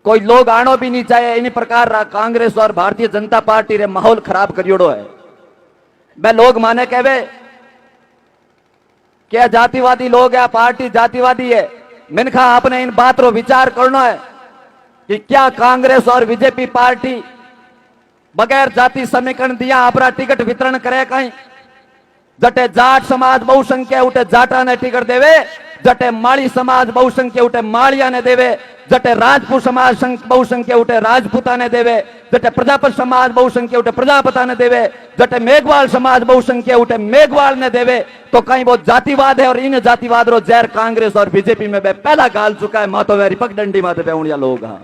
कोई लोग आनो भी नहीं चाहे। इन प्रकार कांग्रेस और भारतीय जनता पार्टी रे माहौल खराब करियोड़ो है। मैं लोग माने कहवे क्या जातिवादी लोग है, पार्टी जातिवादी है। मिनखा आपने इन बात रो विचार करना है कि क्या कांग्रेस और बीजेपी पार्टी बगैर जाति समीकरण दिया अपना टिकट वितरण करे कहीं। जटे जाट समाज बहुसंख्या उठे जाटा ने टिकट देवे, जटे माली समाज बहुसंख्या उठे मालिया ने देवे, जटे राजपूत समाज बहुसंख्या उठे राजपूता ने देवे, जटे प्रजापत समाज बहुसंख्या उठे प्रजापता ने देवे, जटे मेघवाल समाज बहुसंख्या उठे मेघवाल ने देवे। तो कहीं वो जातिवाद है और इन जातिवाद रो जहर कांग्रेस और बीजेपी में पहला गाल चुका है। मातो वेरी पगडंडी माते पे उड़िया लोग। हाँ,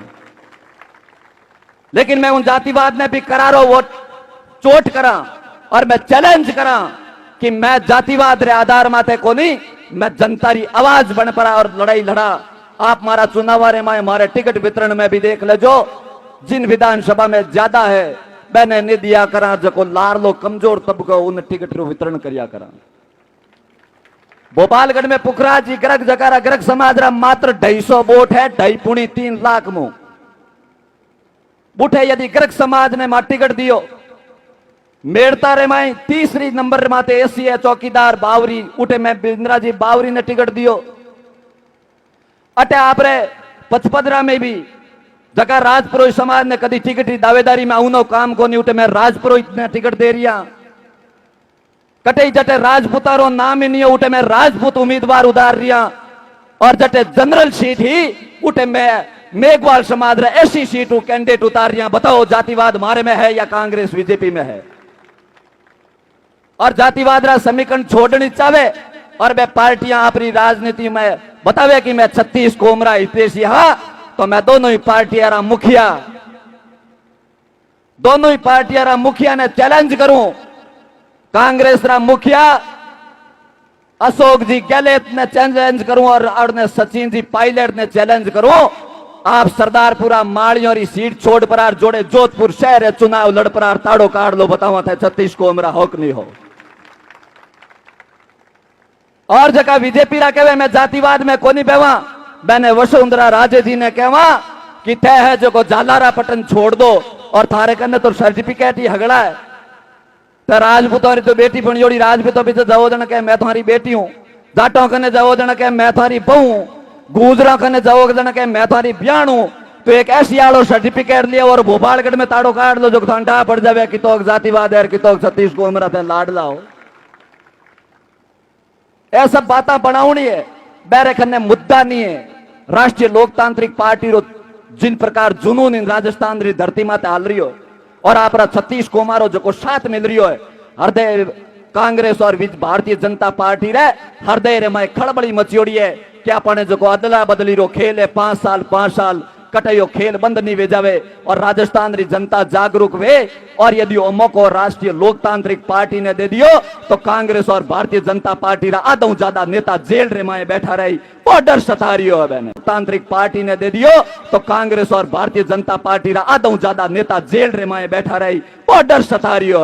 लेकिन मैं उन जातिवाद ने भी करारो वो चोट करा और मैं चैलेंज करा कि मैं जातिवाद रे आधार माते को नहीं, मैं जनता री आवाज बन पड़ा और लड़ाई लड़ा। आप मारा चुनाव रे में मारे टिकट वितरण में भी देख ले, जो जिन विधानसभा में ज्यादा है मैंने नहीं दिया करा, जो लारलो कमजोर तबको उन टिकट रो वितरण करिया करा। भोपालगढ़ में पुखराज जी ग्रग जकारा ग्रग समाज रा मात्र 250 वोट है, 2.5 लाख मु बूठे। यदि ग्रग समाज ने मां टिकट दियो, मेड़ता रे माई तीसरी नंबर माते एसी है चौकीदार बावरी उठे में बिंद्रा जी बावरी ने टिकट दियो। अटे आपरे पचपदरा में भी जगह राजपुरोहित समाज ने कदी टिकट की दावेदारी में उनो काम को नहीं उठे में राजपुरोहित ने टिकट दे रिया। कटे जटे राजपूतारो नाम ही नहीं उठे में राजपूत उम्मीदवार उधार रिया। और जटे जनरल सीट ही उठे में मेघवाल समाज रे ऐसी सीट कैंडिडेट उतार रिया। बताओ जातिवाद मारे में है या कांग्रेस बीजेपी में है? और जातिवाद रा समीकरण छोड़नी चाहे और वे पार्टियां अपनी राजनीति में बतावे कि मैं 36 कोमरा हितेशी, हाँ तो मैं दोनों ही पार्टियां रा मुखिया, दोनों ही पार्टियां रा मुखिया ने चैलेंज करूं। कांग्रेस रा मुखिया अशोक जी गहलोत ने चैलेंज करूं और ने सचिन जी पायलट ने चैलेंज करूं। आप सरदारपुरा माड़ियों री सीट छोड़ पर जोड़े जोधपुर शहर चुनाव लड़ पर ताड़ो काट लो। बताओ थे 36 कोमरा हो कि नहीं हो? और जगह बीजेपी रा कहवे मैं जातिवाद में कोनी बेवा, मैंने वसुंधरा राजे जी ने कहवा कि तय है जो जालारा पटन छोड़ दो और थारे कने तो सर्टिफिकेट ही हगड़ा है। तो राजपूतों तो बेटी पणियोड़ी राजपूतों पीछे जाओ जन कहे मैं तुम्हारी बेटी हूं, जाटों कने जाओ जन कहे मैं तुम्हारी बहू हूं, गुजरा कने जाओ जन कहे मैं तुम्हारी ब्याण हूं। तो एक ऐसी आलो सर्टिफिकेट लिया और भोपालगढ़ में ताड़ो काट लो जो ठंडा पड़ जावे कि तो जातिवाद है कि तो 36 को उम्र थे लाड लाओ। यह सब बातें बनावनी है, बैरे खन्ने मुद्दा नहीं है। राष्ट्रीय लोकतांत्रिक पार्टी रो जिन प्रकार जुनून इन राजस्थान री धरती माते हाल रही हो और आप 36 कोमारो जो साथ मिल रही हो है, हृदय कांग्रेस और भारतीय जनता पार्टी रे हृदय रे में खड़बड़ी मचियोड़ी है। क्या अपने जो अदला बदली रो खेल है 5 साल कटयो खेल बंद नहीं वे जावे और राजस्थान री जनता जागरूक वे। और यदि मौको राष्ट्रीय लोकतांत्रिक पार्टी ने दे दियो तो कांग्रेस और भारतीय जनता पार्टी रा आधो ज्यादा नेता जेल रे माए बैठा रही बॉर्डर सता रही हो। लोकतांत्रिक पार्टी ने दे दियो तो कांग्रेस और भारतीय जनता पार्टी रा आधो ज्यादा नेता जेल रे माए बैठा रही बॉर्डर सता रही हो।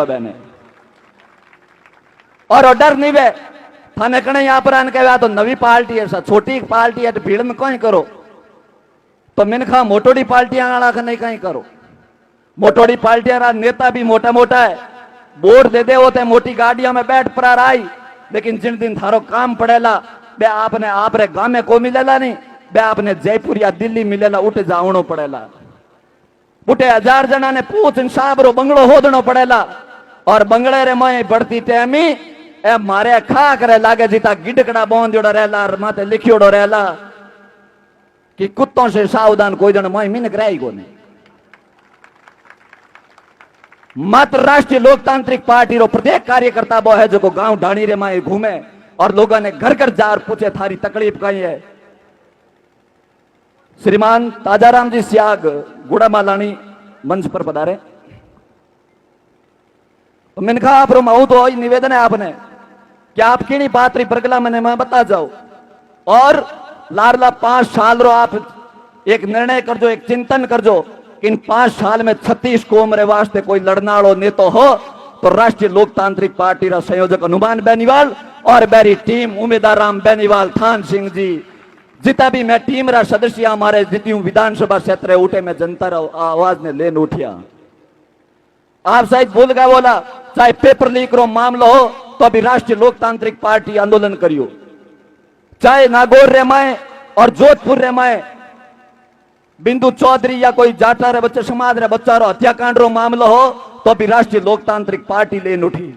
और डर नहीं वे थाने कने यहाँ पर कहा तो नवी पार्टी है, छोटी पार्टी है तो भीड़ में कहीं करो। तो मिनखा मोटोड़ी पार्टियां नहीं कहीं करो। मोटोड़ी पार्टियां रा नेता भी मोटा मोटा है, वोट दे दे होते मोटी गाड़ियों में बैठ पर आई, लेकिन जिन दिन थारो काम पड़ेला बे आपने आप रे गांव में को मिलेला नहीं, बे आपने जयपुर या दिल्ली मिलेला उठ जावणो पड़ेला। उठे 1000 जना ने पूछ साहब रो बंगलो होदनो पड़ेला और बंगले रे मैं बढ़ती टेमी ए मारे खा करे लागे जीता गिडकड़ा बोंदोड़ा रहला माते लिखियोड़ो रहला कि कुत्तों से सावधान कोई जन मैं मिनक रही को नहीं। मात्र राष्ट्रीय लोकतांत्रिक पार्टी रो प्रत्येक कार्यकर्ता वो है जो को गांव ढाणी रे माए घूमे और लोगों ने घर घर जार पूछे थारी तकलीफ कहीं है। श्रीमान ताजाराम जी सियाग गुड़ा मालानी मंच पर पधारे। तो मिनखा आप रो माऊ तो निवेदन है आपने कि आप किनी बात री परगला मैंने मैं बता जाओ और लारला 5 साल रो आप एक निर्णय कर जो, एक चिंतन कर जो कि इन 5 साल में 36 कोमरे वास्ते कोई लड़नाड़ो नेतो हो तो राष्ट्रीय लोकतांत्रिक पार्टी रा संयोजक हनुमान बेनीवाल और मेरी टीम उम्मीदवार राम बेनीवाल, थान सिंह जी, जितना भी मैं टीम रा सदस्य हमारे जितनी विधानसभा क्षेत्र उठे में जनता रा आवाज ने लेन उठिया। आप शायद भूल गए बोला चाहे पेपर लीक रो मामलो हो तो अभी राष्ट्रीय लोकतांत्रिक पार्टी आंदोलन करियो, चाहे नागौर रेमाए और जोधपुर रेमाए बिंदु चौधरी या कोई जाटा रे बच्चे समाज रे बच्चा रो हत्याकांड रो मामलो हो तो अभी राष्ट्रीय लोकतांत्रिक पार्टी लेन उठी।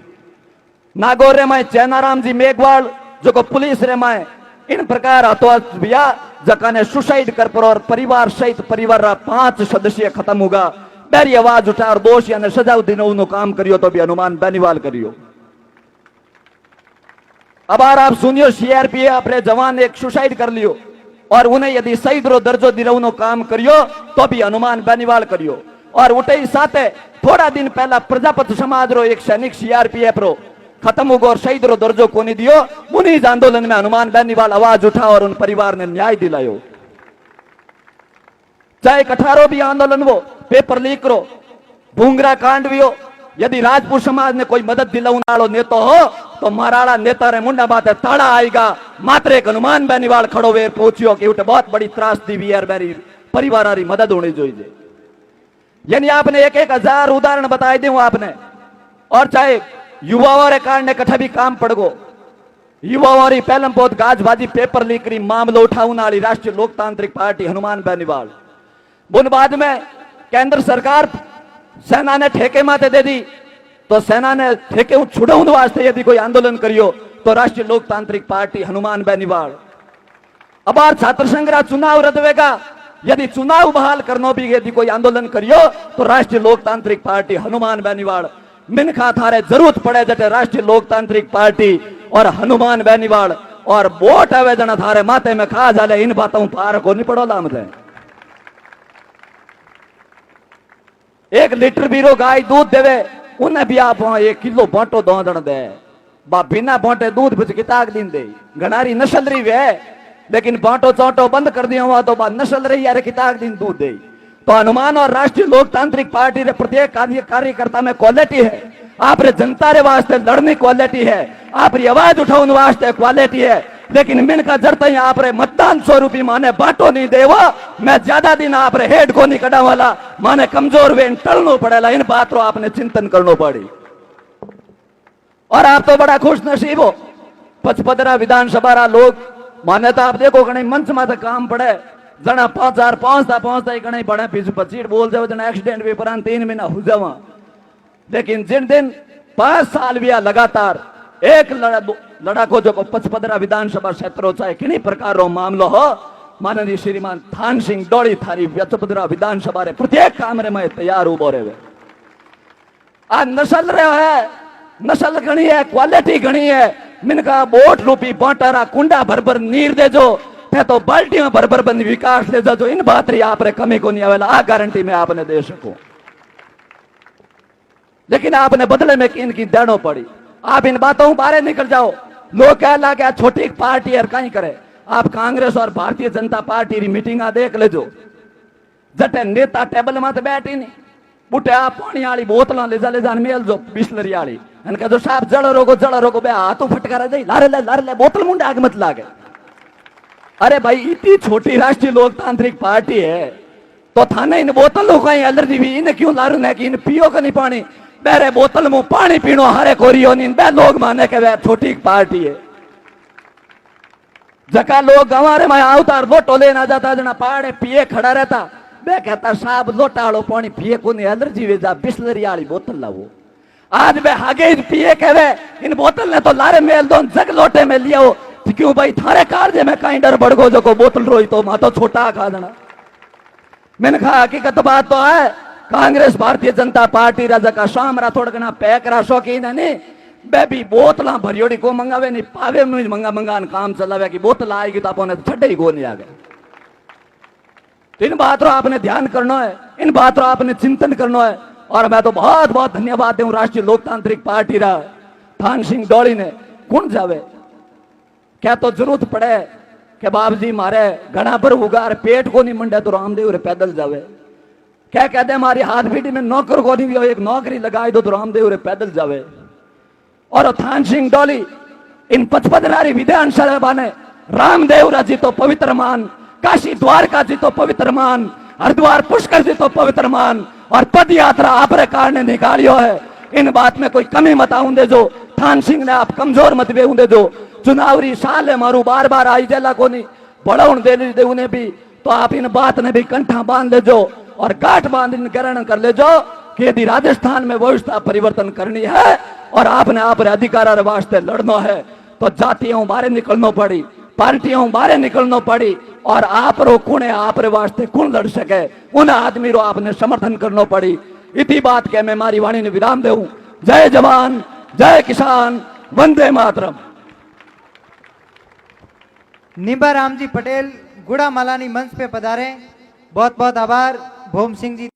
नागौर रेमाए चैनाराम जी मेघवाल जो को पुलिस रेमाए इन प्रकार हतोहत भैया जकाने सुसाइड कर पर और परिवार सहित परिवार रा 5 सदस्य खत्म होगा। मेरी आवाज उठा और दोष यानी सजाओ दिनों नो काम करियो तो भी हनुमान बेनीवाल करियो। अब आप सुनियो सीआरपीएफ अपने जवान एक सुसाइड कर लियो और उन्हें यदि शहीद रो दर्जो दिनों काम करियो तो भी हनुमान बेनीवाल करियो। और उठे ही साथ थोड़ा दिन पहला प्रजापति समाज रो एक सैनिक सीआरपीएफ रो खत्म हो गो और शहीद रो दर्जो को नहीं दियो। उन्हीं आंदोलन में हनुमान बेनीवाल आवाज उठा और उन परिवार ने न्याय दिलायो। चाहे कठारो भी आंदोलन वो पेपर लीक रो भूंगरा कांड भी हो, यदि राजपूत समाज ने कोई मदद दिलाने वालों नेता हो तो माराड़ा नेता रे मुंडा बाते ताड़ा आएगा। मात्र एक हनुमान बेनीवाल खड़ो वे पहुंचियो कि उठे बहुत बड़ी त्रासदी भी है मेरी परिवार री मदद होनी चाहिए। यानी आपने एक 1000 उदाहरण बताए दूं आपने। और चाहे युवाओं रे कारण ने कठा भी काम पड़ गो, युवाओं री पहलम बहुत गाजबाजी पेपर लीक री मामलो उठाने वाली राष्ट्रीय लोकतांत्रिक पार्टी हनुमान बेनीवाल। बुन बाद में केंद्र सरकार सेना ने ठेके माते दे दी तो सेना ने ठेके छुड़ाने वास्ते यदि कोई आंदोलन करियो तो राष्ट्रीय लोकतांत्रिक पार्टी हनुमान बेनीवाल। अब बार छात्र संघ रा चुनाव रद्द होगा, यदि चुनाव बहाल करनो भी यदि कोई आंदोलन करियो तो राष्ट्रीय लोकतांत्रिक पार्टी हनुमान बेनीवाल। मिनखा थारे जरूरत पड़े जटे राष्ट्रीय लोकतांत्रिक पार्टी और हनुमान बेनीवाल और वोट आवे जना थारे माथे में खा जाले। इन बातों पार को नहीं पड़ो लाम दे। 1 लीटर बीरो गाय दूध देवे उन्हें भी आप 1 किलो बांटो दौड़ दे बा बिना बांटे दूध बिच किताक दिन दे गनारी नस्ल रही वे लेकिन बांटो चौटो बंद कर दिया हुआ तो बाद नस्ल रही यार किताक दिन दूध दे। तो हनुमान और राष्ट्रीय लोकतांत्रिक पार्टी रे प्रत्येक कार्यकर्ता में क्वालिटी है। आप रे जनता रे वास्ते लड़ने क्वालिटी है, आप री आवाज उठाने वास्ते क्वालिटी है। लेकिन मिनका जरता ही आप रे मतदान 100 रुपये माने बांटो नहीं देवा मैं ज्यादा दिन आप रे हेड को नहीं कड़ा वाला माने कमजोर वे टलनो पड़ेला। इन बात रो आपने चिंतन करनो पड़ी। और आप तो बड़ा खुश नसीब हो 55 विधानसभा रा लोग माने तो आप देखो कहीं मंच में काम पड़े जना 5000 पहुंचता कहीं बड़े पीछे पचीट बोल जाओ जना एक्सीडेंट भी पर 3 महीना हो जावा। लेकिन जिन दिन 5 साल भी लगातार एक लड़ाको जो 55 विधानसभा क्षेत्रों चाहे किन्हीं प्रकार रो मामलो हो माननीय श्रीमान थान सिंह डोली थारी 55 विधानसभा रे प्रत्येक काम रे मैं तैयार उबो रहे। आज नस्ल रहे है, नस्ल घनी है, क्वालिटी घनी है। मिनका वोट रूपी बांटारा कुंडा भर नीर दे जो थे तो बाल्टी में भर बंद विकास ले जो इन बात री आप रे कमी को नहीं आवेला। आ गारंटी में आपने दे सको। लेकिन आपने बदले में इनकी देनो पड़ी। आप इन बातों बारे निकल जाओ। लोग कह ला क्या छोटी पार्टी है कहीं करे। आप कांग्रेस और भारतीय जनता पार्टी री मीटिंग देख ले जो जटे नेता टेबल में तो बैठी नहीं बुटे आप पानी वाली बोतल ले जा मेल जो बिस्लरी वाली कह जो साहब जड़ रोको बे हाथों फटकारा जाए लारे ले बोतल मुंडे आग मत लागे। अरे भाई इतनी छोटी राष्ट्रीय लोकतांत्रिक पार्टी है तो थाने इन बोतलों का एलर्जी भी इन्हें क्यों लारू है कि इन पियो का नहीं पानी बेरे बोतल में पानी पीनो हरे कोरियो नहीं बे लोग माने के वे छोटी पार्टी है। जका लोग हमारे में अवतार लोटो लेना जाता जना पहाड़े पिए खड़ा रहता बे कहता साहब लोटा वालो पानी पिए को नहीं एलर्जी वे जा बिस्लरी वाली बोतल लाओ। आज बे आगे पिए कहे इन बोतल ने तो लारे मेल दो जग लोटे में लिया हो क्यों भाई थारे कार्य में कहीं डर बढ़ गो जो को बोतल रोई तो मा तो छोटा खा देना। मैंने कहा हकीकत बात तो है कांग्रेस भारतीय जनता पार्टी राजा का शाम रा थोड़ा पैक रा शौकीन है नहीं बेबी बोतला भरियोड़ी को मंगावे नहीं पावे में मंगान काम चलावे की बोतल आएगी तो आपने छड्डे ही को नहीं आ गए। तो इन बात रो आपने ध्यान करना है, इन बात रो आपने चिंतन करना है। और मैं तो बहुत बहुत धन्यवाद दूं राष्ट्रीय लोकतांत्रिक पार्टी रा थान सिंह डोली ने कौन जावे क्या तो जरूरत पड़े कि बाप जी मारे घना पर उगार पेट को नहीं मंडे तो रामदेव रे पैदल जावे क्या कहते हमारी हाथ पीढ़ी में नौकर को नहीं एक नौकरी लगाई दो तो रामदेव रे पैदल जावे। और थान सिंह डोली इन 55 विधानसभा ने रामदेव जी तो पवित्र मान, काशी द्वारका जी तो पवित्र मान, हरिद्वार पुष्कर जी तो पवित्र मान, और पद यात्रा आपरे कारण निकालियो है। इन बात में कोई कमी मत आऊंदे जो थान सिंह ने आप कमजोर मत वे होंगे जो चुनावरी साल है मारू बार बार आई जेला को नहीं बढ़ाउन दे उन्हें भी, तो आप इन बात ने भी कंठा बांध ले जो और गांठ बांध ग्रहण कर ले जो कि यदि राजस्थान में व्यवस्था परिवर्तन करनी है और आपने आप अधिकार वास्ते लड़ना है तो जातियों बारे निकलना पड़ी, पार्टियों बारे निकलना पड़ी, और आप रो कुण आप रे वास्ते कौन लड़ सके उन आदमी रो आपने समर्थन करना पड़ी। इसी बात के मैं मारी वाणी ने विराम देऊं। जय जवान, जय किसान, वंदे मातरम। निंबा राम जी पटेल गुड़ा मलानी मंच पे पधारे। बहुत बहुत आभार भूम सिंह जी।